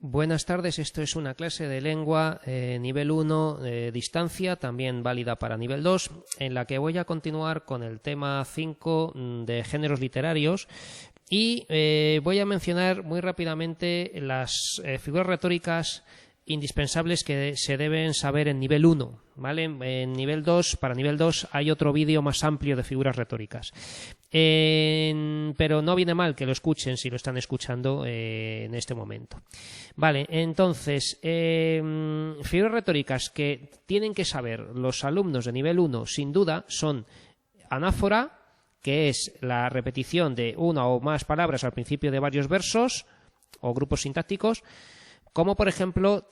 Buenas tardes, esto es una clase de lengua nivel 1 distancia, también válida para nivel 2, en la que voy a continuar con el tema 5 de géneros literarios y voy a mencionar muy rápidamente las figuras retóricas indispensables que se deben saber en nivel 1, ¿vale? En nivel 2, para nivel 2 hay otro vídeo más amplio de figuras retóricas. Pero no viene mal que lo escuchen si lo están escuchando en este momento. Vale, entonces, figuras retóricas que tienen que saber los alumnos de nivel 1, sin duda, son anáfora, que es la repetición de una o más palabras al principio de varios versos o grupos sintácticos, como por ejemplo,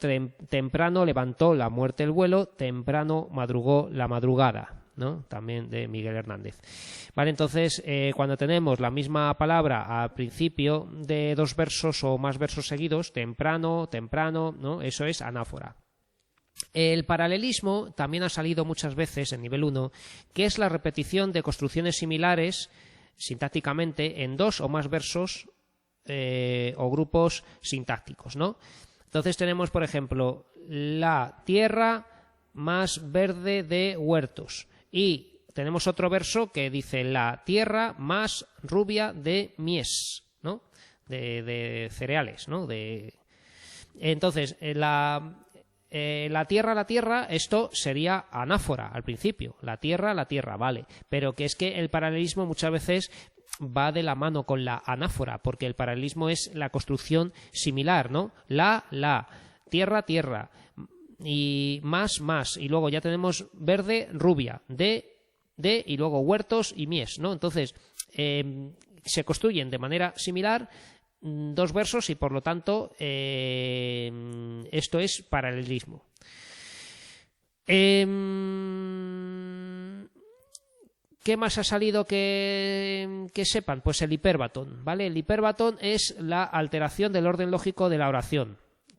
temprano levantó la muerte el vuelo, temprano madrugó la madrugada, ¿no? También de Miguel Hernández. Vale, entonces, cuando tenemos la misma palabra al principio de dos versos o más versos seguidos, temprano, temprano, ¿no? Eso es anáfora. El paralelismo también ha salido muchas veces en nivel 1, que es la repetición de construcciones similares sintácticamente en dos o más versos o grupos sintácticos, ¿no? Entonces tenemos, por ejemplo, la tierra más verde de huertos. Y tenemos otro verso que dice la tierra más rubia de mies, ¿no? De cereales, ¿no? Entonces, la tierra, esto sería anáfora al principio. La tierra, vale. Pero que es que el paralelismo muchas veces va de la mano con la anáfora, porque el paralelismo es la construcción similar, ¿no? La, tierra, y más, y luego ya tenemos verde, rubia, de, y luego huertos y mies, ¿no? Entonces, se construyen de manera similar dos versos y por lo tanto esto es paralelismo. ¿Qué más ha salido que sepan? Pues el hipérbatón, ¿vale? El hipérbatón es la alteración del orden lógico de la oración.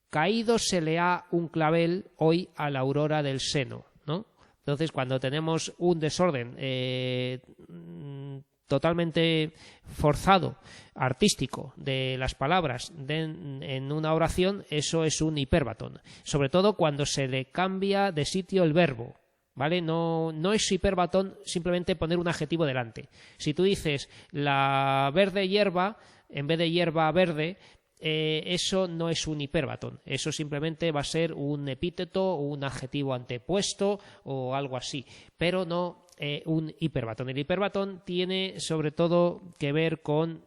Caído se le ha un clavel hoy a la aurora del seno, ¿no? Entonces, cuando tenemos un desorden totalmente forzado, artístico, de las palabras en una oración, eso es un hipérbatón. Sobre todo cuando se le cambia de sitio el verbo, ¿vale? No es hipérbatón simplemente poner un adjetivo delante. Si tú dices la verde hierba, en vez de hierba verde, eso no es un hipérbatón. Eso simplemente va a ser un epíteto, un adjetivo antepuesto o algo así, pero no un hipérbatón. El hipérbatón tiene sobre todo que ver con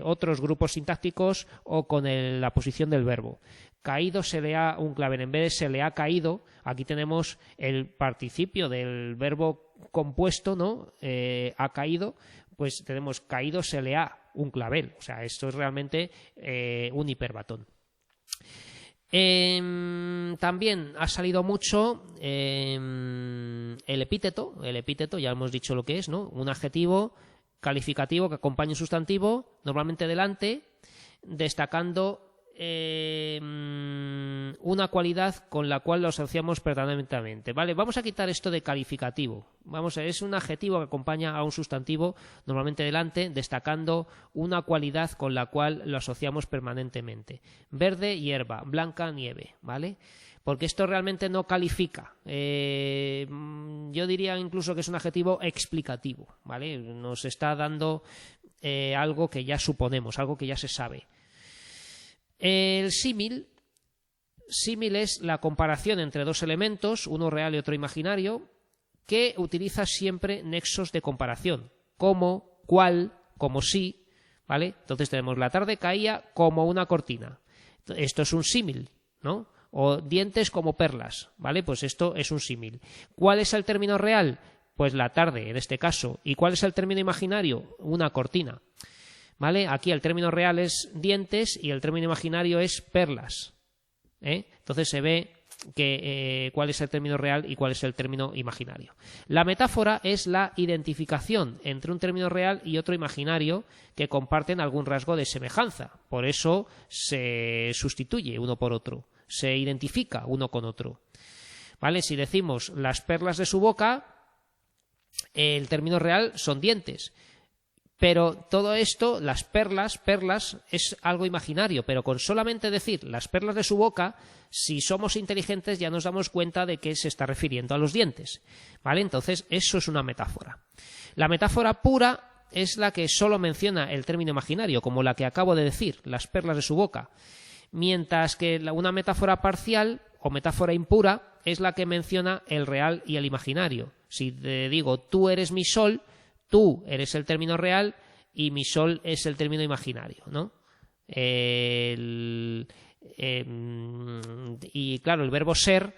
otros grupos sintácticos o con la posición del verbo. Caído se le ha un clavel, en vez de se le ha caído, aquí tenemos el participio del verbo compuesto, ¿no? Ha caído, pues tenemos caído se le ha un clavel. O sea, esto es realmente un hipérbatón. También ha salido mucho el epíteto, ya hemos dicho lo que es, ¿no? Un adjetivo calificativo que acompaña un sustantivo, normalmente delante, destacando una cualidad con la cual lo asociamos permanentemente, ¿vale? Vamos a quitar esto de calificativo. Es un adjetivo que acompaña a un sustantivo, normalmente delante, destacando una cualidad con la cual lo asociamos permanentemente. Verde, hierba, blanca, nieve, ¿vale? Porque esto realmente no califica. Yo diría incluso que es un adjetivo explicativo, ¿vale? Nos está dando algo que ya suponemos, algo que ya se sabe. El símil es la comparación entre dos elementos, uno real y otro imaginario, que utiliza siempre nexos de comparación, como, cual, como si, ¿vale? Entonces tenemos la tarde caía como una cortina. Esto es un símil, ¿no? O dientes como perlas, ¿vale? Pues esto es un símil. ¿Cuál es el término real? Pues la tarde, en este caso. ¿Y cuál es el término imaginario? Una cortina. ¿Vale? Aquí el término real es dientes y el término imaginario es perlas. Entonces se ve que cuál es el término real y cuál es el término imaginario. La metáfora es la identificación entre un término real y otro imaginario que comparten algún rasgo de semejanza. Por eso se sustituye uno por otro, se identifica uno con otro. ¿Vale? Si decimos las perlas de su boca, el término real son dientes. Pero todo esto, las perlas, es algo imaginario, pero con solamente decir las perlas de su boca, si somos inteligentes ya nos damos cuenta de que se está refiriendo a los dientes, ¿vale? Entonces, eso es una metáfora. La metáfora pura es la que solo menciona el término imaginario, como la que acabo de decir, las perlas de su boca, mientras que una metáfora parcial o metáfora impura es la que menciona el real y el imaginario. Si te digo, tú eres mi sol, tú eres el término real y mi sol es el término imaginario, ¿no? Y claro, el verbo ser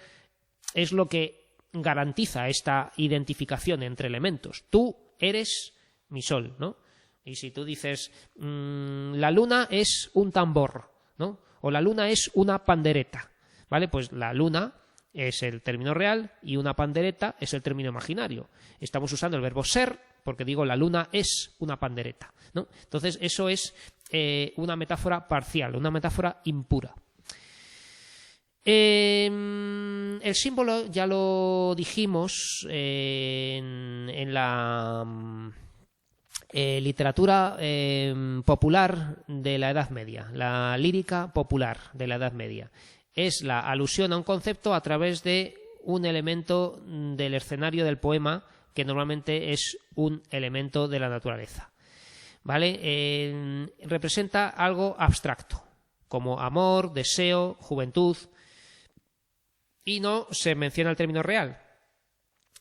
es lo que garantiza esta identificación entre elementos. Tú eres mi sol, ¿no? Y si tú dices, la luna es un tambor, ¿no? O la luna es una pandereta, ¿vale? Pues la luna es el término real y una pandereta es el término imaginario. Estamos usando el verbo ser porque digo la luna es una pandereta, ¿no? Entonces eso es una metáfora parcial, una metáfora impura. El símbolo ya lo dijimos en la literatura popular de la Edad Media, la lírica popular de la Edad Media. Es la alusión a un concepto a través de un elemento del escenario del poema que normalmente es un elemento de la naturaleza, ¿vale? Representa algo abstracto, como amor, deseo, juventud, y no se menciona el término real,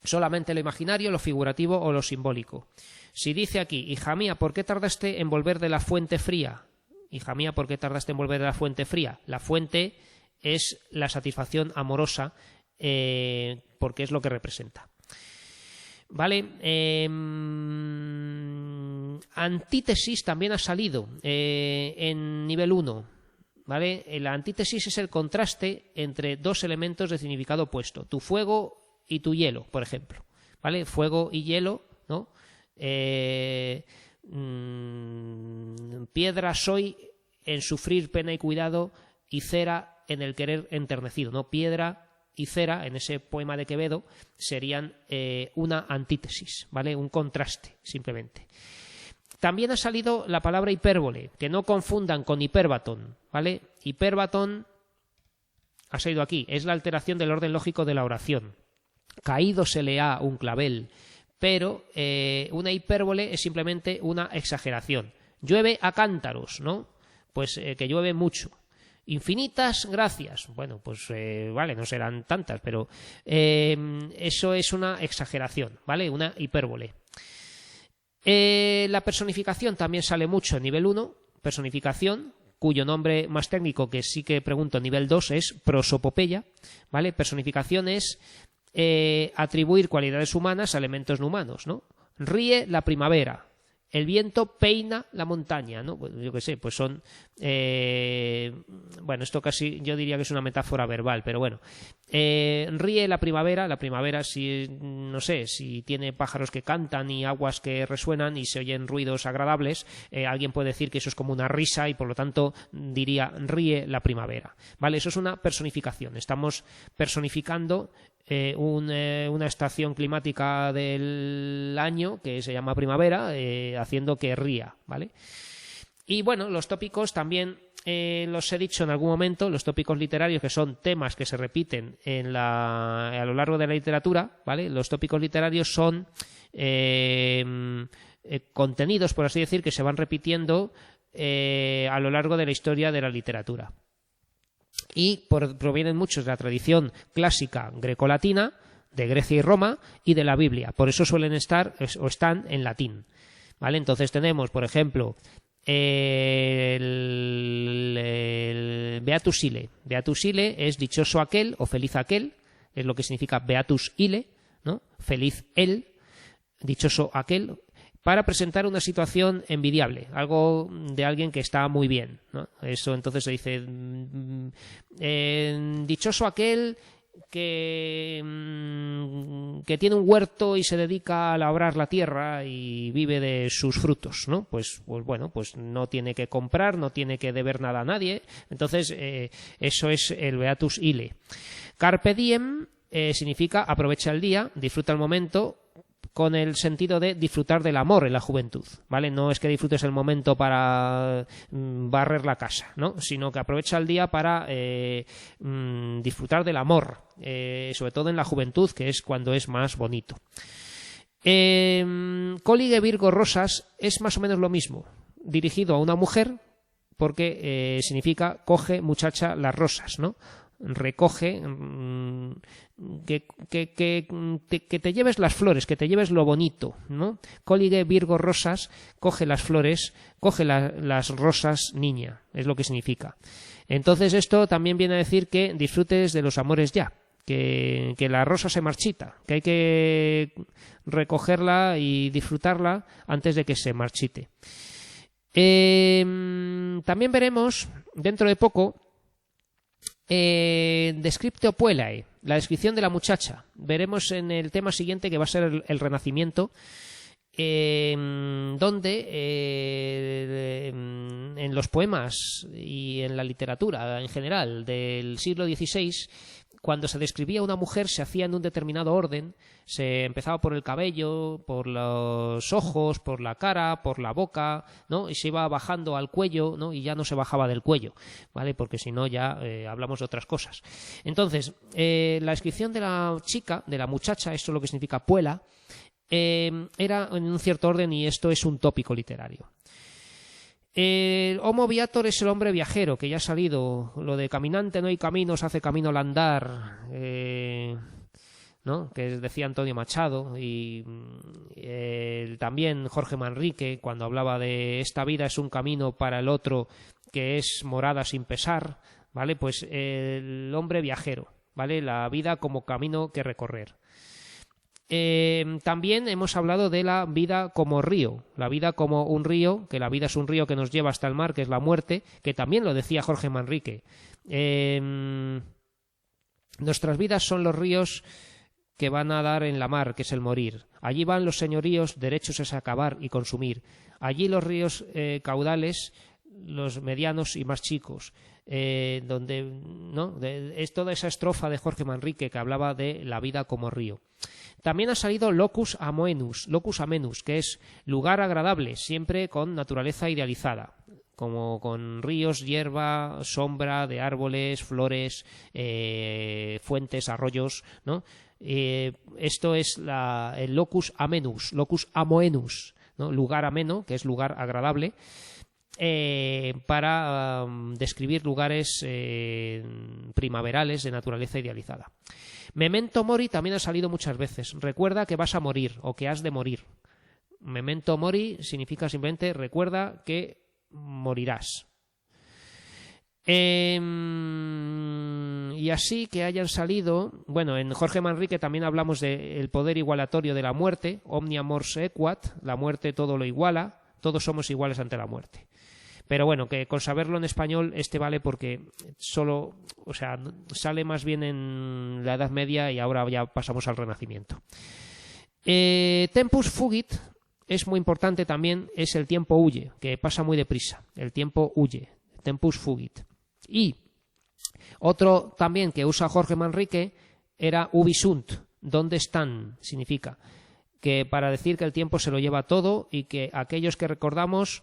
solamente lo imaginario, lo figurativo o lo simbólico. Si dice aquí, hija mía, ¿por qué tardaste en volver de la fuente fría? Hija mía, ¿por qué tardaste en volver de la fuente fría? La fuente es la satisfacción amorosa, porque es lo que representa. ¿Vale? Antítesis también ha salido en nivel 1. ¿Vale? La antítesis es el contraste entre dos elementos de significado opuesto, tu fuego y tu hielo, por ejemplo. ¿Vale? Fuego y hielo, ¿no? Piedra soy en sufrir pena y cuidado y cera en el querer enternecido, ¿no? Piedra y cera, en ese poema de Quevedo, serían una antítesis, ¿vale? Un contraste, simplemente. También ha salido la palabra hipérbole, que no confundan con hipérbatón, ¿vale? Hipérbatón ha salido aquí, es la alteración del orden lógico de la oración. Caído se le ha un clavel, pero una hipérbole es simplemente una exageración. Llueve a cántaros, ¿no? Pues que llueve mucho. Infinitas gracias. Bueno, pues vale, no serán tantas, pero eso es una exageración, ¿vale? Una hipérbole. La personificación también sale mucho en nivel 1, personificación, cuyo nombre más técnico, que sí que pregunto en nivel 2, es prosopopeya, ¿vale? Personificación es atribuir cualidades humanas a elementos no humanos, ¿no? Ríe la primavera, el viento peina la montaña, ¿no? Pues yo qué sé, pues son bueno, esto casi yo diría que es una metáfora verbal, pero bueno, ríe la primavera si, no sé, si tiene pájaros que cantan y aguas que resuenan y se oyen ruidos agradables, alguien puede decir que eso es como una risa y por lo tanto diría ríe la primavera, ¿vale? Eso es una personificación, estamos personificando una estación climática del año que se llama primavera, haciendo que ría, ¿vale? Y bueno, los tópicos también los he dicho en algún momento, los tópicos literarios, que son temas que se repiten a lo largo de la literatura, ¿vale? Los tópicos literarios son contenidos, por así decir, que se van repitiendo a lo largo de la historia de la literatura. Y provienen muchos de la tradición clásica grecolatina, de Grecia y Roma, y de la Biblia. Por eso suelen estar o están en latín, ¿vale? Entonces tenemos, por ejemplo, el Beatus Ile. Beatus Ile es dichoso aquel o feliz aquel, es lo que significa Beatus Ile, ¿no? Feliz él, dichoso aquel, para presentar una situación envidiable, algo de alguien que está muy bien, ¿no? Eso entonces se dice dichoso aquel que tiene un huerto y se dedica a labrar la tierra y vive de sus frutos, ¿no? Pues bueno, pues no tiene que comprar, no tiene que deber nada a nadie. Entonces eso es el Beatus Ile. Carpe diem significa aprovecha el día, disfruta el momento con el sentido de disfrutar del amor en la juventud, ¿vale? No es que disfrutes el momento para barrer la casa, ¿no? Sino que aprovecha el día para disfrutar del amor, sobre todo en la juventud, que es cuando es más bonito. Colige Virgo Rosas es más o menos lo mismo, dirigido a una mujer, porque significa coge, muchacha, las rosas, ¿no? Recoge, que te lleves las flores, que te lleves lo bonito, ¿no? Colige Virgo Rosas, coge las flores, coge las rosas, niña, es lo que significa. Entonces esto también viene a decir que disfrutes de los amores ya, que la rosa se marchita, que hay que recogerla y disfrutarla antes de que se marchite. También veremos dentro de poco Descriptio Puellae, la descripción de la muchacha. Veremos en el tema siguiente, que va a ser el Renacimiento, donde en los poemas y en la literatura en general del siglo XVI, cuando se describía a una mujer se hacía en un determinado orden. Se empezaba por el cabello, por los ojos, por la cara, por la boca, ¿no? Y se iba bajando al cuello, ¿no? Y ya no se bajaba del cuello, ¿vale? Porque si no ya hablamos de otras cosas. Entonces, la descripción de la chica, de la muchacha, esto es lo que significa puela, era en un cierto orden, y esto es un tópico literario. El Homo viator es el hombre viajero, que ya ha salido. Lo de caminante no hay caminos, hace camino al andar, ¿no? Que decía Antonio Machado, y también Jorge Manrique, cuando hablaba de esta vida es un camino para el otro, que es morada sin pesar, ¿vale? Pues el hombre viajero, ¿vale? La vida como camino que recorrer. También hemos hablado de la vida como río, la vida como un río, que la vida es un río que nos lleva hasta el mar, que es la muerte, que también lo decía Jorge Manrique. Nuestras vidas son los ríos que van a dar en la mar, que es el morir. Allí van los señoríos, derechos es acabar y consumir. Allí los ríos caudales, los medianos y más chicos. Donde, ¿no? Es toda esa estrofa de Jorge Manrique que hablaba de la vida como río. También ha salido locus amenus, que es lugar agradable, siempre con naturaleza idealizada, como con ríos, hierba, sombra de árboles, flores, fuentes, arroyos, ¿no? Esto es el locus amenus, locus amoenus, ¿no? Lugar ameno, que es lugar agradable, para describir lugares primaverales de naturaleza idealizada. Memento mori también ha salido muchas veces. Recuerda que vas a morir o que has de morir. Memento mori significa simplemente recuerda que morirás. Y así que hayan salido, bueno, en Jorge Manrique también hablamos del poder igualatorio de la muerte, omnia mors equat, la muerte todo lo iguala, todos somos iguales ante la muerte. Pero bueno, que con saberlo en español vale porque solo, o sea, sale más bien en la Edad Media y ahora ya pasamos al Renacimiento. Tempus fugit es muy importante también, es el tiempo huye, que pasa muy deprisa. El tiempo huye, tempus fugit. Y otro también que usa Jorge Manrique era ubi sunt, ¿dónde están? Significa que para decir que el tiempo se lo lleva todo y que aquellos que recordamos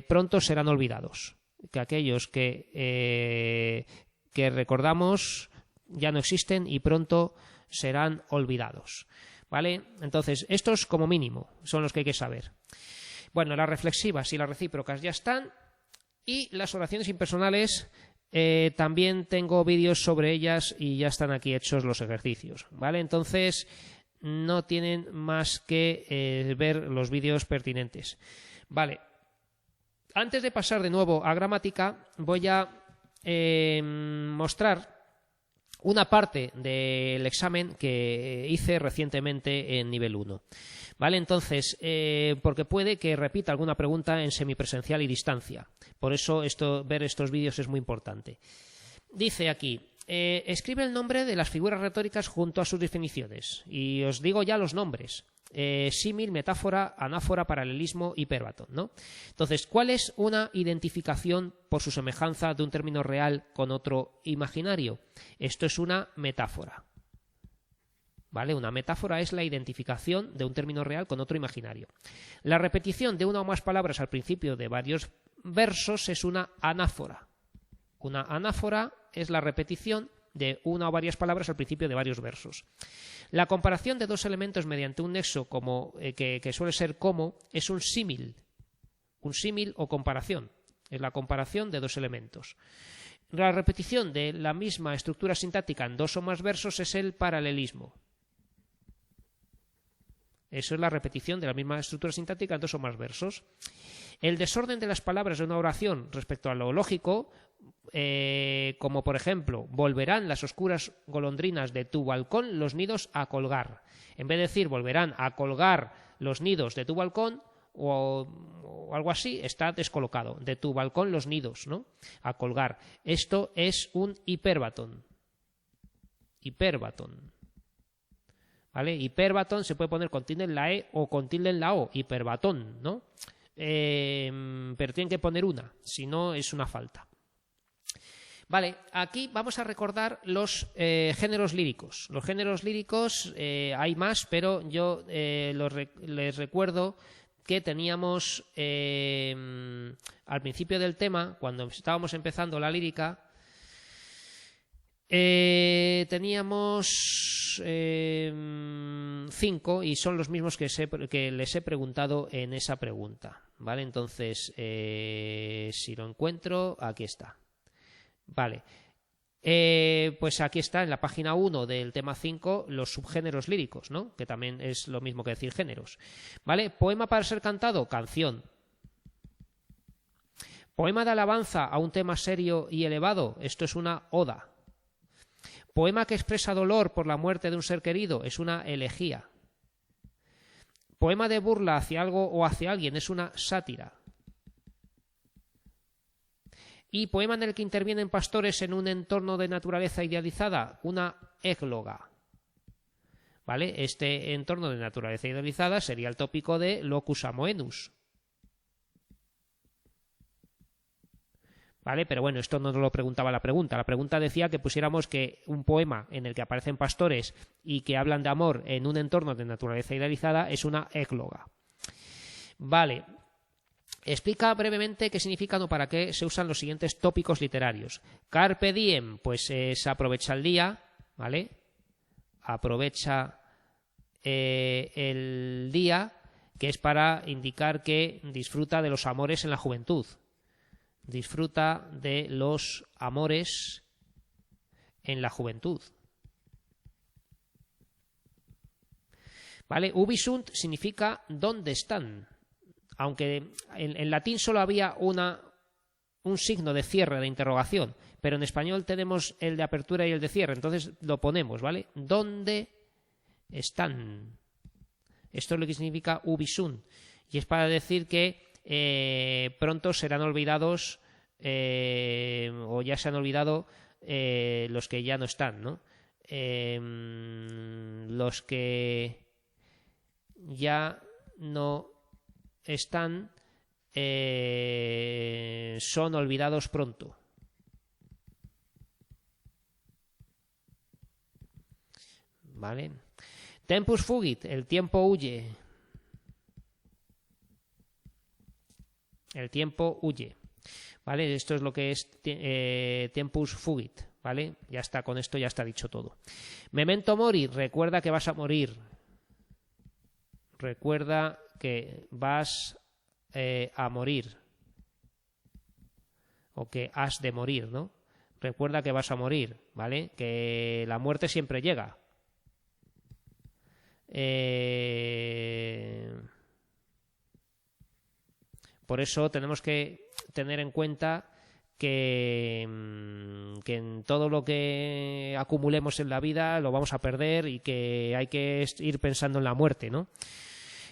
pronto serán olvidados, que aquellos que recordamos ya no existen y pronto serán olvidados, ¿vale? Entonces, estos como mínimo son los que hay que saber. Bueno, las reflexivas y las recíprocas ya están, y las oraciones impersonales también tengo vídeos sobre ellas y ya están aquí hechos los ejercicios, ¿vale? Entonces, no tienen más que ver los vídeos pertinentes. Vale, antes de pasar de nuevo a gramática, voy a mostrar una parte del examen que hice recientemente en nivel 1. Vale, entonces, porque puede que repita alguna pregunta en semipresencial y distancia. Por eso ver estos vídeos es muy importante. Dice aquí, escribe el nombre de las figuras retóricas junto a sus definiciones. Y os digo ya los nombres. Símil, metáfora, anáfora, paralelismo, hipérbato, ¿no? Entonces, ¿cuál es una identificación por su semejanza de un término real con otro imaginario? Esto es una metáfora. ¿Vale? Una metáfora es la identificación de un término real con otro imaginario. La repetición de una o más palabras al principio de varios versos es una anáfora. Una anáfora es la repetición de una o varias palabras al principio de varios versos. La comparación de dos elementos mediante un nexo que suele ser como es un símil. Un símil o comparación. Es la comparación de dos elementos. La repetición de la misma estructura sintáctica en dos o más versos es el paralelismo. Eso es la repetición de la misma estructura sintáctica en dos o más versos. El desorden de las palabras de una oración respecto a lo lógico, como por ejemplo, volverán las oscuras golondrinas de tu balcón los nidos a colgar. En vez de decir volverán a colgar los nidos de tu balcón o algo así, está descolocado. De tu balcón los nidos, ¿no? A colgar. Esto es un hiperbatón. Hiperbatón. ¿Vale? Hiperbatón se puede poner con tilde en la E o con tilde en la O, hiperbatón, ¿no? Pero tienen que poner una, si no es una falta. Vale, aquí vamos a recordar los géneros líricos. Los géneros líricos hay más, pero yo les recuerdo que teníamos al principio del tema, cuando estábamos empezando la lírica, teníamos 5 y son los mismos que les he preguntado en esa pregunta, ¿vale? Entonces, si lo encuentro, aquí está. Vale, pues aquí está en la página 1 del tema 5 los subgéneros líricos, ¿no? Que también es lo mismo que decir géneros. ¿Vale? Poema para ser cantado, canción. Poema de alabanza a un tema serio y elevado, esto es una oda. Poema que expresa dolor por la muerte de un ser querido es una elegía. Poema de burla hacia algo o hacia alguien es una sátira. Y poema en el que intervienen pastores en un entorno de naturaleza idealizada, una égloga. ¿Vale? Este entorno de naturaleza idealizada sería el tópico de locus amoenus. ¿Vale? Pero bueno, esto no nos lo preguntaba la pregunta. La pregunta decía que pusiéramos que un poema en el que aparecen pastores y que hablan de amor en un entorno de naturaleza idealizada es una égloga. Vale. Explica brevemente qué significan o para qué se usan los siguientes tópicos literarios. Carpe diem, pues es aprovecha el día, ¿vale? Aprovecha el día, que es para indicar que disfruta de los amores en la juventud. Disfruta de los amores en la juventud. ¿Vale? Ubi sunt significa ¿dónde están? Aunque en latín solo había un signo de cierre, de interrogación, pero en español tenemos el de apertura y el de cierre, entonces lo ponemos, ¿vale? ¿Dónde están? Esto es lo que significa ubi sunt, y es para decir que pronto serán olvidados o ya se han olvidado los que ya no están, ¿no? Los que ya no están son olvidados pronto. ¿Vale? Tempus fugit, el tiempo huye. El tiempo huye. ¿Vale? Esto es lo que es tempus fugit. ¿Vale? Ya está, con esto ya está dicho todo. Memento mori, recuerda que vas a morir. Recuerda que vas a morir. O que has de morir, ¿no? Recuerda que vas a morir, ¿vale? Que la muerte siempre llega. Por eso tenemos que tener en cuenta que en todo lo que acumulemos en la vida lo vamos a perder y que hay que ir pensando en la muerte, ¿no?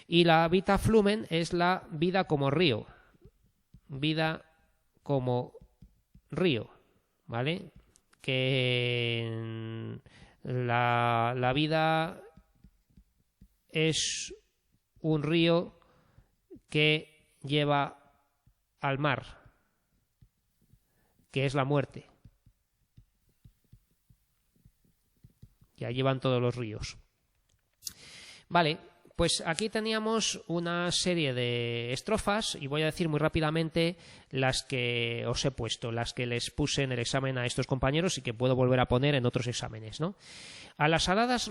Y la vita flumen es la vida como río. Vida como río, ¿vale? Que la vida es un río que lleva al mar, que es la muerte. Ya llevan todos los ríos. Vale, pues aquí teníamos una serie de estrofas y voy a decir muy rápidamente las que os he puesto, las que les puse en el examen a estos compañeros y que puedo volver a poner en otros exámenes, ¿no? A las aladas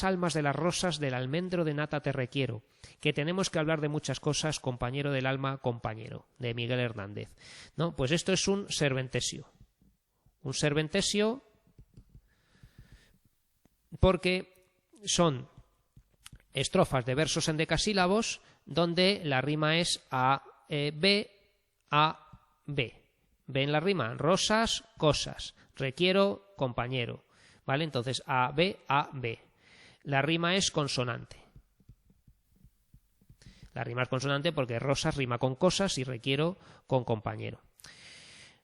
almas de las rosas del almendro de nata te requiero, que tenemos que hablar de muchas cosas, compañero del alma, compañero, de Miguel Hernández, ¿no? Pues esto es un serventesio. Un serventesio porque son estrofas de versos endecasílabos donde la rima es A, B, A, B. ¿Ven la rima? Rosas, cosas. Requiero, compañero. ¿Vale? Entonces A, B, A, B. La rima es consonante. La rima es consonante porque rosas rima con cosas y requiero con compañero.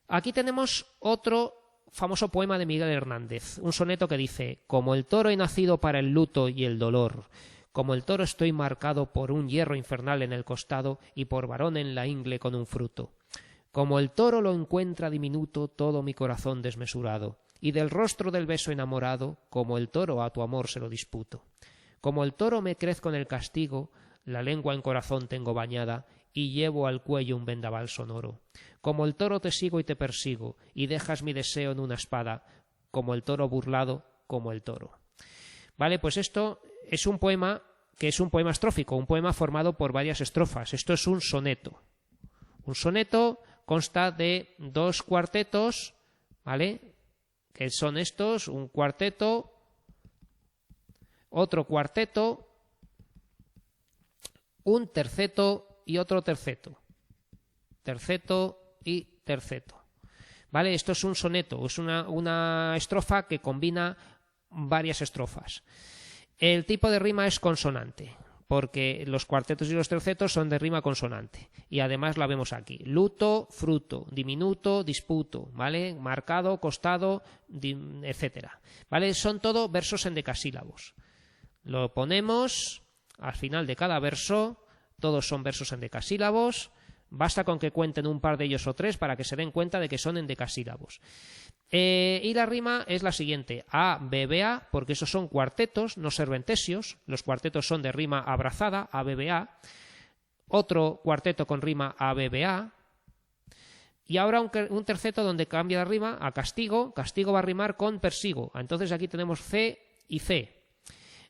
Aquí tenemos otro famoso poema de Miguel Hernández, un soneto que dice: como el toro he nacido para el luto y el dolor, como el toro estoy marcado por un hierro infernal en el costado y por varón en la ingle con un fruto. Como el toro lo encuentra diminuto todo mi corazón desmesurado, y del rostro del beso enamorado, como el toro a tu amor se lo disputo. Como el toro me crezco en el castigo, la lengua en corazón tengo bañada, y llevo al cuello un vendaval sonoro. Como el toro te sigo y te persigo, y dejas mi deseo en una espada, como el toro burlado, como el toro. Vale, pues esto es un poema que es un poema estrófico, un poema formado por varias estrofas. Esto es un soneto. Un soneto consta de 2 cuartetos, ¿vale? Que son estos, un cuarteto, otro cuarteto, un terceto y otro terceto. Terceto y terceto. ¿Vale? Esto es un soneto, es una estrofa que combina varias estrofas. El tipo de rima es consonante, porque los cuartetos y los tercetos son de rima consonante. Y además la vemos aquí. Luto, fruto, diminuto, disputo, ¿vale? Marcado, costado, etcétera. ¿Vale? Son todo versos endecasílabos. Lo ponemos al final de cada verso, todos son versos endecasílabos. Basta con que cuenten un par de ellos o 3 para que se den cuenta de que son endecasílabos. Y la rima es la siguiente: A, B, B, A, porque esos son cuartetos, no serventesios. Los cuartetos son de rima abrazada, A, B, B, A. Otro cuarteto con rima A, B, B, A. Y ahora un terceto donde cambia la rima a castigo. Castigo va a rimar con persigo. Entonces aquí tenemos C y C.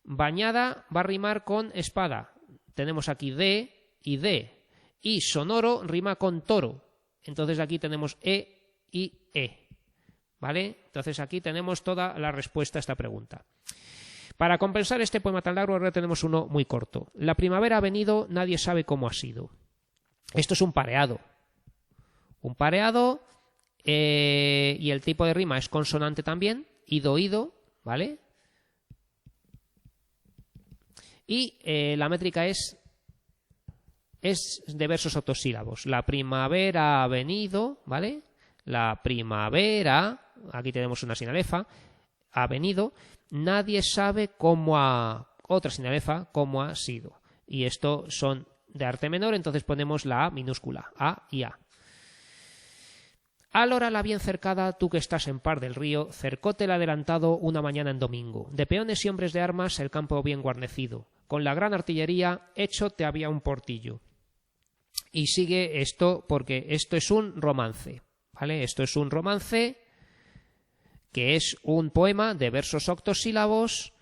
Bañada va a rimar con espada. Tenemos aquí D y D. Y sonoro rima con toro. Entonces aquí tenemos E y E. ¿Vale? Entonces aquí tenemos toda la respuesta a esta pregunta. Para compensar este poema tan largo, ahora tenemos uno muy corto. La primavera ha venido, nadie sabe cómo ha sido. Esto es un pareado. Un pareado y el tipo de rima es consonante también. Ido, ido, ¿vale? Y la métrica es de versos octosílabos. La primavera ha venido, ¿vale? La primavera, aquí tenemos una sinalefa, ha venido, nadie sabe cómo ha, otra sinalefa, cómo ha sido. Y esto son de arte menor, entonces ponemos la A minúscula, A y A. Alora la bien cercada, tú que estás en par del río, cercóte el adelantado una mañana en domingo. De peones y hombres de armas el campo bien guarnecido. Con la gran artillería hecho te había un portillo. Y sigue esto porque esto es un romance, ¿vale? Esto es un romance que es un poema de versos octosílabos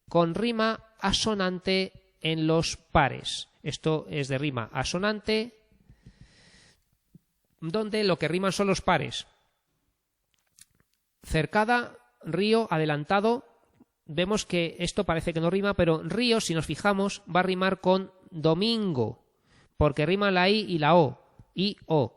con rima asonante en los pares. Esto es de rima asonante, donde lo que riman son los pares. Cercada, río, adelantado. Vemos que esto parece que no rima, pero río, si nos fijamos, va a rimar con domingo, porque rima la I y la O. I, O.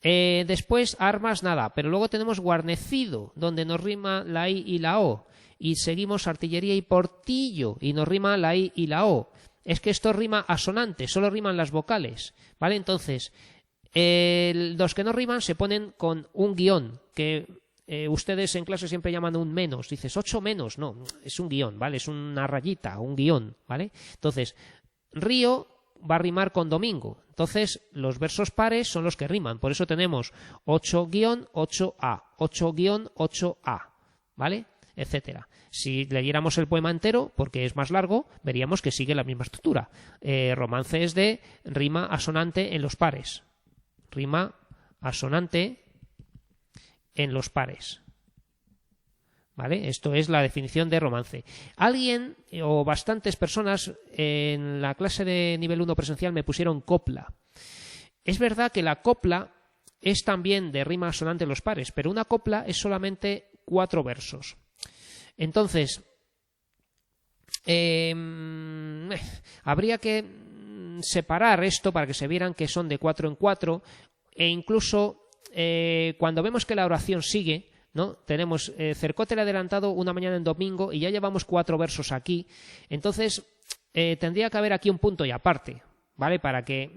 Después armas, nada, pero luego tenemos guarnecido, donde nos rima la I y la O. Y seguimos artillería y portillo, y nos rima la I y la O. Es que esto rima asonante, solo riman las vocales, ¿vale? Entonces, los que no riman se ponen con un guión, que ustedes en clase siempre llaman un menos. Dices 8 menos, no, es un guión, ¿vale? Es una rayita, un guión, ¿vale? Entonces, río va a rimar con domingo. Entonces, los versos pares son los que riman. Por eso tenemos 8-8A, 8-8A, ¿vale? etcétera. Si leyéramos el poema entero, porque es más largo, veríamos que sigue la misma estructura. Romance es de rima asonante en los pares. Rima asonante en los pares. ¿Vale? Esto es la definición de romance. Alguien o bastantes personas en la clase de nivel 1 presencial me pusieron copla. Es verdad que la copla es también de rima asonante en los pares, pero una copla es solamente 4 versos. Entonces, habría que separar esto para que se vieran que son de 4 en 4, e incluso cuando vemos que la oración sigue, ¿no? Tenemos cercote el adelantado una mañana en domingo y ya llevamos 4 versos aquí. Entonces tendría que haber aquí un punto y aparte, ¿vale? Para que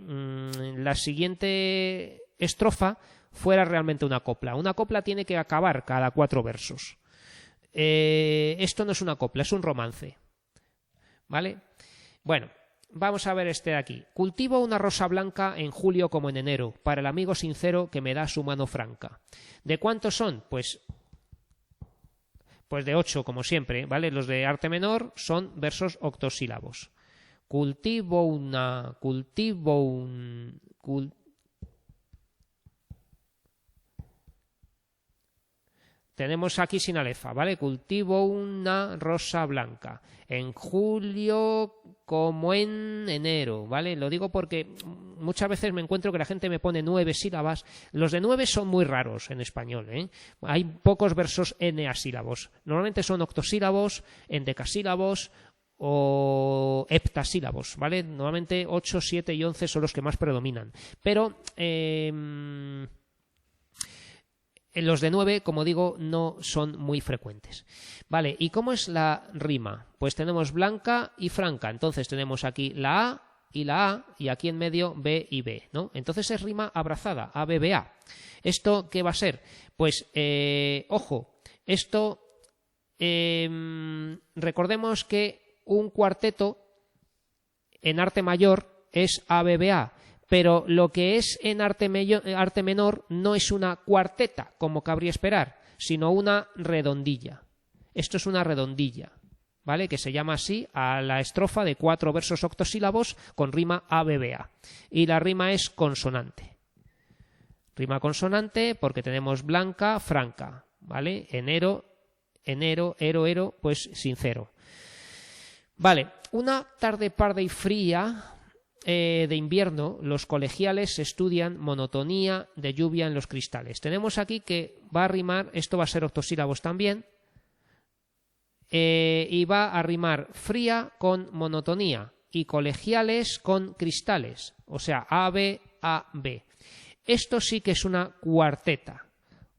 la siguiente estrofa fuera realmente una copla. Una copla tiene que acabar cada 4 versos. Esto no es una copla, es un romance, ¿vale? Bueno, vamos a ver este de aquí. Cultivo una rosa blanca en julio como en enero, para el amigo sincero que me da su mano franca. ¿De cuántos son? Pues de 8, como siempre, ¿vale? Los de arte menor son versos octosílabos. Tenemos aquí sin alefa, ¿vale? Cultivo una rosa blanca en julio como en enero, ¿vale? Lo digo porque muchas veces me encuentro que la gente me pone 9 sílabas. Los de 9 son muy raros en español, ¿eh? Hay pocos versos eneasílabos. Normalmente son octosílabos, endecasílabos o heptasílabos, ¿vale? Normalmente 8, 7 y 11 son los que más predominan. Pero los de 9, como digo, no son muy frecuentes. Vale, ¿y cómo es la rima? Pues tenemos blanca y franca. Entonces tenemos aquí la A y la A, y aquí en medio B y B, ¿no? Entonces es rima abrazada, A, B, B, A. ¿Esto qué va a ser? Pues, ojo, esto, recordemos que un cuarteto en arte mayor es A, B, B, A. Pero lo que es en arte menor no es una cuarteta, como cabría esperar, sino una redondilla. Esto es una redondilla, ¿vale? Que se llama así a la estrofa de 4 versos octosílabos con rima A-B-B-A. Y la rima es consonante. Rima consonante porque tenemos blanca, franca, ¿vale? Enero, ero, pues sincero. Vale, una tarde parda y fría de invierno, los colegiales estudian monotonía de lluvia en los cristales. Tenemos aquí que va a rimar, esto va a ser octosílabos también, y va a rimar fría con monotonía y colegiales con cristales, o sea, A, B, A, B. Esto sí que es una cuarteta.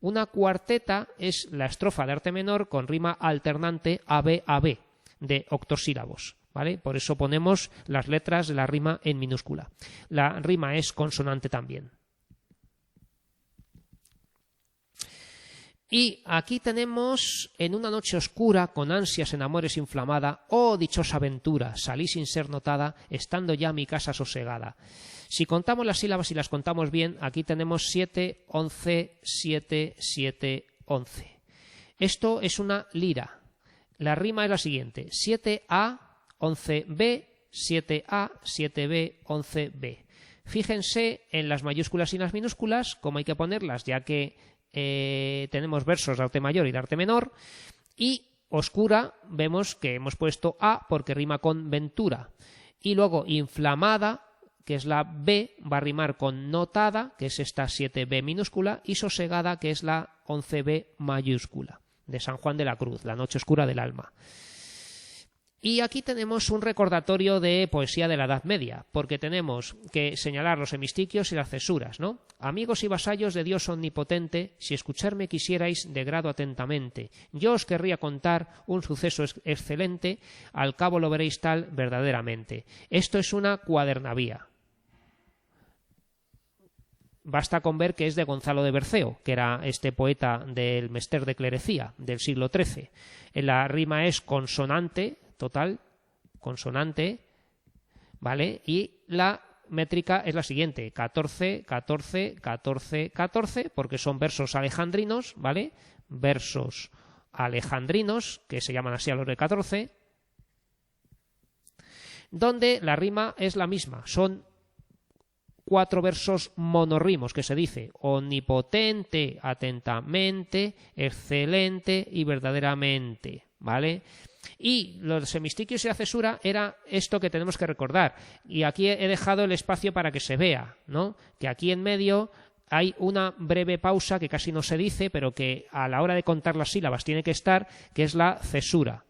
Una cuarteta es la estrofa de arte menor con rima alternante A, B, de octosílabos. ¿Vale? Por eso ponemos las letras de la rima en minúscula. La rima es consonante también. Y aquí tenemos en una noche oscura, con ansias en amores inflamada, oh dichosa aventura, salí sin ser notada, estando ya mi casa sosegada. Si contamos las sílabas y las contamos bien, aquí tenemos 7, 11, 7, 7, 11. Esto es una lira. La rima es la siguiente: 7A, 11B, 7A, 7B, 11B. Fíjense en las mayúsculas y las minúsculas, cómo hay que ponerlas, ya que tenemos versos de arte mayor y de arte menor. Y oscura, vemos que hemos puesto A porque rima con ventura. Y luego inflamada, que es la B, va a rimar con notada, que es esta 7B minúscula, y sosegada, que es la 11B mayúscula, de San Juan de la Cruz, la noche oscura del alma. Y aquí tenemos un recordatorio de poesía de la Edad Media, porque tenemos que señalar los hemistiquios y las cesuras, ¿no? Amigos y vasallos de Dios omnipotente, si escucharme quisierais de grado atentamente, yo os querría contar un suceso excelente, al cabo lo veréis tal verdaderamente. Esto es una cuadernavía. Basta con ver que es de Gonzalo de Berceo, que era este poeta del Mester de Clerecía, del siglo XIII. La rima es consonante, total, consonante, ¿vale? Y la métrica es la siguiente: 14, 14, 14, 14, porque son versos alejandrinos, ¿vale? Versos alejandrinos, que se llaman así a los de 14, donde la rima es la misma. Son 4 versos monorrimos, que se dice omnipotente, atentamente, excelente y verdaderamente, ¿vale? Y los hemistiquios y la cesura era esto que tenemos que recordar. Y aquí he dejado el espacio para que se vea, ¿no? Que aquí en medio hay una breve pausa que casi no se dice, pero que a la hora de contar las sílabas tiene que estar, que es la cesura.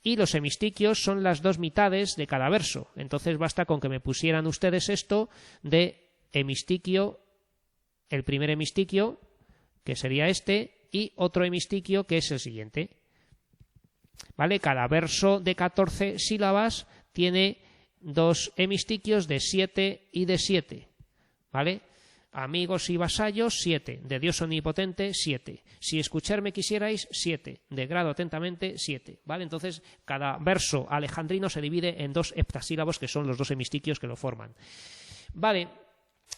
Y los hemistiquios son las 2 mitades de cada verso. Entonces basta con que me pusieran ustedes esto de hemistiquio, el primer hemistiquio, que sería este, y otro hemistiquio, que es el siguiente. ¿Vale? Cada verso de 14 sílabas tiene 2 hemistiquios de 7 y de 7. ¿Vale? Amigos y vasallos, 7. De Dios omnipotente, 7. Si escucharme quisierais, 7. De grado atentamente, 7. ¿Vale? Entonces, cada verso alejandrino se divide en 2 heptasílabos, que son los 2 hemistiquios que lo forman. Vale.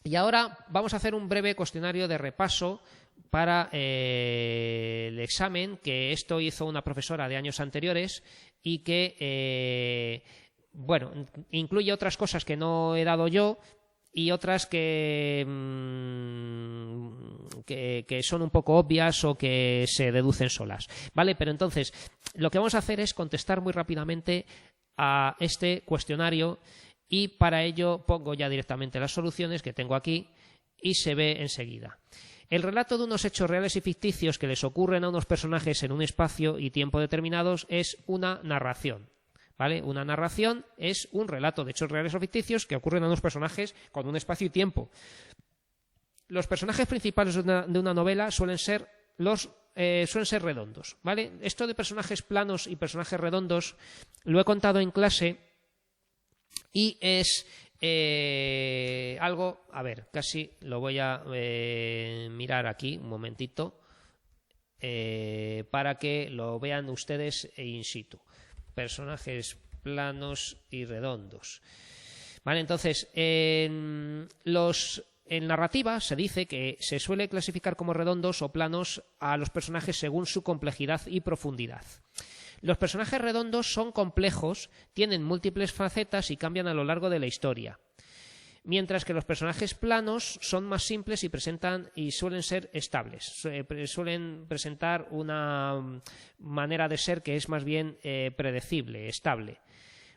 Y ahora vamos a hacer un breve cuestionario de repaso para el examen, que esto hizo una profesora de años anteriores y que, bueno, incluye otras cosas que no he dado yo, y otras que son un poco obvias o que se deducen solas, ¿vale? Pero entonces, lo que vamos a hacer es contestar muy rápidamente a este cuestionario y para ello pongo ya directamente las soluciones que tengo aquí y se ve enseguida. El relato de unos hechos reales y ficticios que les ocurren a unos personajes en un espacio y tiempo determinados es una narración. ¿Vale? Una narración es un relato de hechos reales o ficticios que ocurren a unos personajes con un espacio y tiempo. Los personajes principales de una novela suelen ser redondos, ¿vale? Esto de personajes planos y personajes redondos lo he contado en clase y es algo, a ver, casi lo voy a mirar aquí un momentito para que lo vean ustedes in situ. Personajes planos y redondos. Vale, entonces, en narrativa se dice que se suele clasificar como redondos o planos a los personajes según su complejidad y profundidad. Los personajes redondos son complejos, tienen múltiples facetas y cambian a lo largo de la historia. Mientras que los personajes planos son más simples y suelen ser estables. Suelen presentar una manera de ser que es más bien predecible, estable.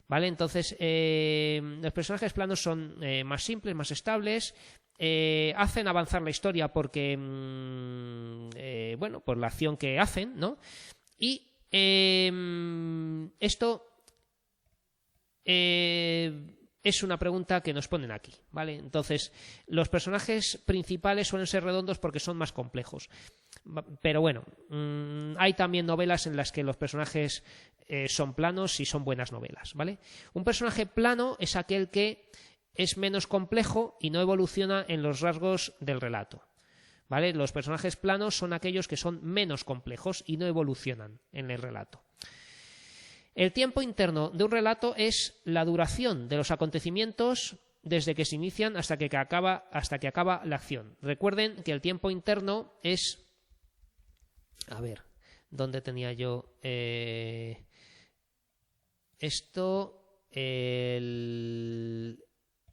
¿Vale? Entonces, los personajes planos son más simples, más estables, hacen avanzar la historia porque, bueno, por la acción que hacen, ¿no? Y esto es una pregunta que nos ponen aquí, ¿vale? Entonces, los personajes principales suelen ser redondos porque son más complejos. Pero bueno, hay también novelas en las que los personajes son planos y son buenas novelas, ¿vale? Un personaje plano es aquel que es menos complejo y no evoluciona en los rasgos del relato, ¿vale? Los personajes planos son aquellos que son menos complejos y no evolucionan en el relato. El tiempo interno de un relato es la duración de los acontecimientos desde que se inician hasta que acaba la acción. Recuerden que el tiempo interno es... A ver, ¿dónde tenía yo esto? En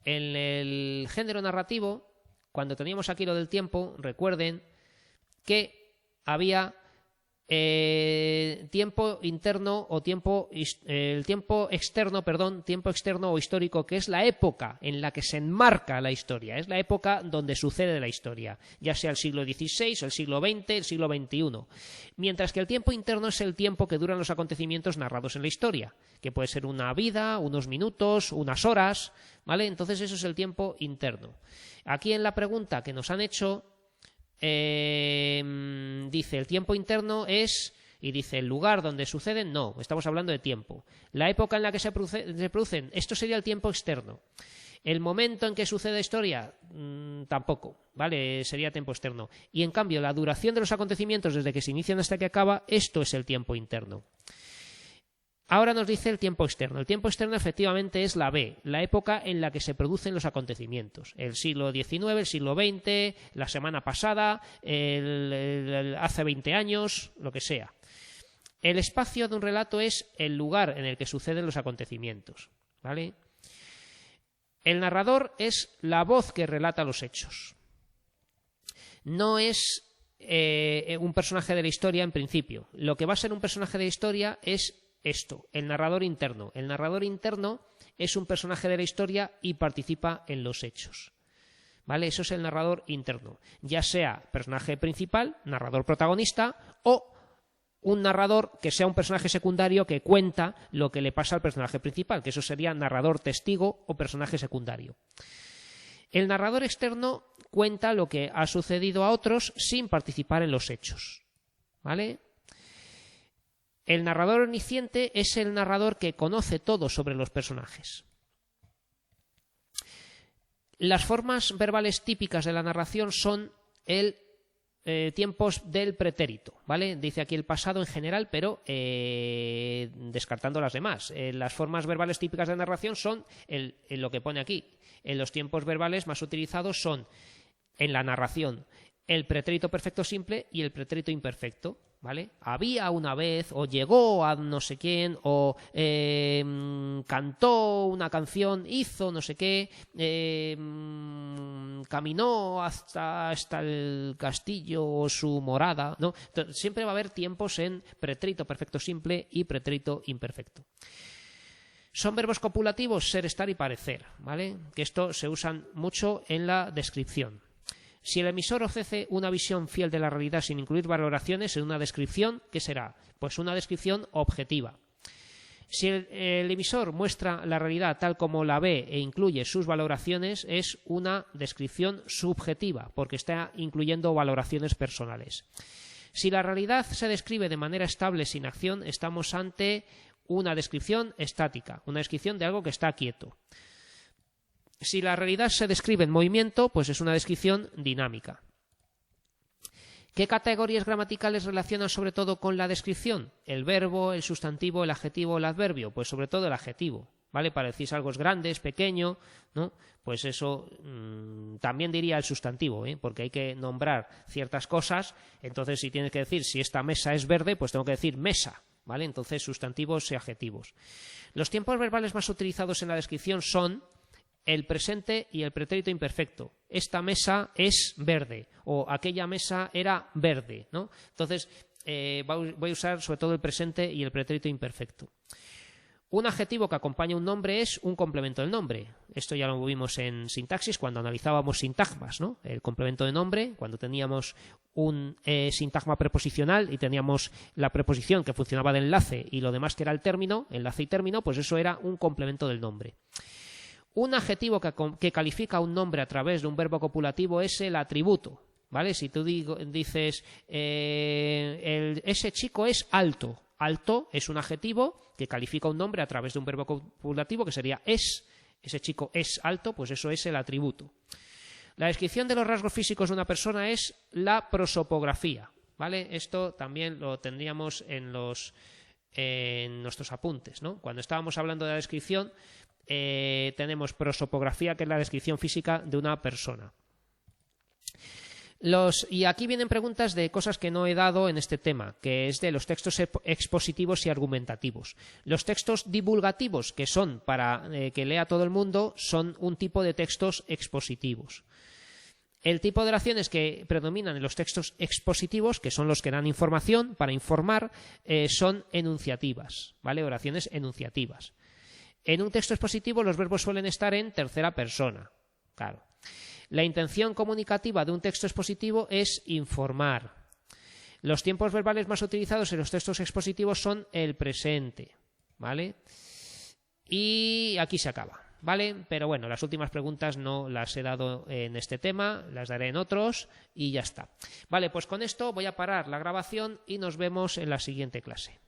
el género narrativo, cuando teníamos aquí lo del tiempo, recuerden que había tiempo interno o tiempo externo o histórico, que es la época en la que se enmarca la historia, es la época donde sucede la historia, ya sea el siglo XVI, el siglo XX, el siglo XXI. Mientras que el tiempo interno es el tiempo que duran los acontecimientos narrados en la historia, que puede ser una vida, unos minutos, unas horas, ¿vale? Entonces eso es el tiempo interno. Aquí en la pregunta que nos han hecho dice el tiempo interno es, y dice el lugar donde suceden, no, estamos hablando de tiempo. La época en la que se producen, esto sería el tiempo externo. El momento en que sucede la historia, tampoco, ¿vale? Sería tiempo externo. Y en cambio, la duración de los acontecimientos desde que se inician hasta que acaba, esto es el tiempo interno. Ahora nos dice el tiempo externo. El tiempo externo efectivamente es la B, la época en la que se producen los acontecimientos. El siglo XIX, el siglo XX, la semana pasada, hace 20 años, lo que sea. El espacio de un relato es el lugar en el que suceden los acontecimientos, ¿vale? El narrador es la voz que relata los hechos. No es un personaje de la historia en principio. Lo que va a ser un personaje de la historia es esto, el narrador interno. El narrador interno es un personaje de la historia y participa en los hechos, ¿vale? Eso es el narrador interno, ya sea personaje principal, narrador protagonista, o un narrador que sea un personaje secundario que cuenta lo que le pasa al personaje principal, que eso sería narrador testigo o personaje secundario. El narrador externo cuenta lo que ha sucedido a otros sin participar en los hechos, ¿vale? El narrador omnisciente es el narrador que conoce todo sobre los personajes. Las formas verbales típicas de la narración son el tiempos del pretérito, ¿vale? Dice aquí el pasado en general, pero descartando las demás. Las formas verbales típicas de narración son lo que pone aquí. Los tiempos verbales más utilizados son en la narración el pretérito perfecto simple y el pretérito imperfecto, ¿vale? Había una vez, o llegó a no sé quién, o cantó una canción, hizo no sé qué, caminó hasta el castillo o su morada, ¿no? Entonces, siempre va a haber tiempos en pretérito perfecto simple y pretérito imperfecto. Son verbos copulativos ser, estar y parecer, ¿vale? Que esto se usan mucho en la descripción. Si el emisor ofrece una visión fiel de la realidad sin incluir valoraciones en una descripción, ¿qué será? Pues una descripción objetiva. Si el emisor muestra la realidad tal como la ve e incluye sus valoraciones, es una descripción subjetiva, porque está incluyendo valoraciones personales. Si la realidad se describe de manera estable sin acción, estamos ante una descripción estática, una descripción de algo que está quieto. Si la realidad se describe en movimiento, pues es una descripción dinámica. ¿Qué categorías gramaticales relacionan sobre todo con la descripción? El verbo, el sustantivo, el adjetivo, el adverbio. Pues sobre todo el adjetivo, ¿vale? Para decir algo es grande, es pequeño, ¿no? Pues eso también diría el sustantivo, ¿eh? Porque hay que nombrar ciertas cosas. Entonces, si tienes que decir si esta mesa es verde, pues tengo que decir mesa, ¿vale? Entonces, sustantivos y adjetivos. Los tiempos verbales más utilizados en la descripción son el presente y el pretérito imperfecto. Esta mesa es verde o aquella mesa era verde, ¿no? Entonces, voy a usar sobre todo el presente y el pretérito imperfecto. Un adjetivo que acompaña un nombre es un complemento del nombre. Esto ya lo vimos en sintaxis cuando analizábamos sintagmas, ¿no? El complemento de nombre, cuando teníamos un sintagma preposicional y teníamos la preposición que funcionaba de enlace y lo demás que era el término, enlace y término, pues eso era un complemento del nombre. Un adjetivo que califica un nombre a través de un verbo copulativo es el atributo, ¿vale? Si tú dices ese chico es alto, alto es un adjetivo que califica un nombre a través de un verbo copulativo que sería es, ese chico es alto, pues eso es el atributo. La descripción de los rasgos físicos de una persona es la prosopografía, ¿vale? Esto también lo tendríamos en nuestros apuntes, ¿no? Cuando estábamos hablando de la descripción, tenemos prosopografía, que es la descripción física de una persona. Y aquí vienen preguntas de cosas que no he dado en este tema, que es de los textos expositivos y argumentativos. Los textos divulgativos, que son para que lea todo el mundo, son un tipo de textos expositivos. El tipo de oraciones que predominan en los textos expositivos, que son los que dan información para informar, son enunciativas, ¿vale? Oraciones enunciativas. En un texto expositivo los verbos suelen estar en tercera persona, claro. La intención comunicativa de un texto expositivo es informar. Los tiempos verbales más utilizados en los textos expositivos son el presente, ¿vale? Y aquí se acaba, ¿vale? Pero bueno, las últimas preguntas no las he dado en este tema, las daré en otros y ya está. Vale, pues con esto voy a parar la grabación y nos vemos en la siguiente clase.